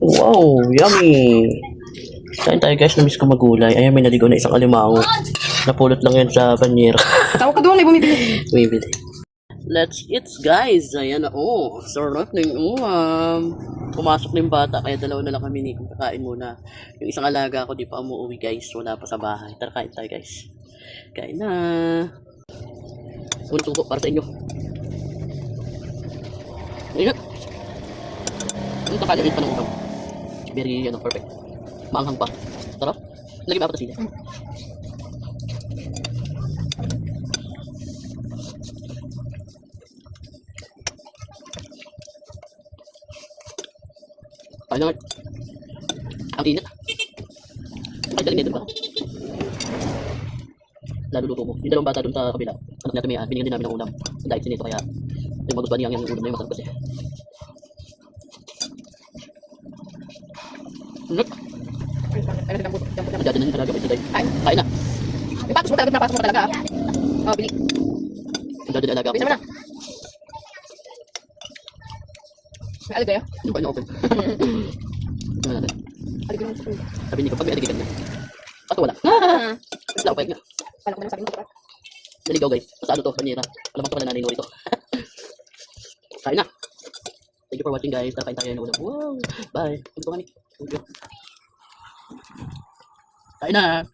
Wow, yummy! Kain tayo guys, namiss ko magulay. Ayan, may naligaw na isang alimango. Napulot lang yan sa banyera. Tawag ka doon, may bumibili. Bumibili. Let's eat guys! Ayan na, oh. Sarap na yung pumasok na yung bata, kaya dalawa na lang kami ni kakain muna. Yung isang alaga ko, di pa umuwi guys. Wala pa sa bahay. Tara, kain tayo guys. Kain na. Unang suko para sa inyo. Ayan. Ang takali pa ng ulam. Very, perfect. Maanghang pa. Sarap. Lagyan pa ito sila. Kain na. Ang init. Ay, galing nito ba? Lalo luto mo. Yung dalawang bata doon sa kabila. Anak niya tumiyan. Binigyan din namin ng ulam. Dahil sinito kaya yung magustuhan niya yung ulam na yung masarap kasi. Dati na yung talaga. Kain na. Yung patos mo talaga, pinapasok mo talaga. Oh, bili. Dati na alaga ko. Bisa mo na. May alig kayo? Yung pa open. Ano natin? Alig naman sa kuya. Sabi niyo, pag may aligigan niya. At wala. Wala pa nga. Kala ko na sabi mo ito. Naligaw guys. Sa ano to, banyera. Alam ko pa na nanay mo ito. Kain na. Thank you for watching guys. Kain tayo ng ulam. Wow. Bye. Ito kami. Kain na.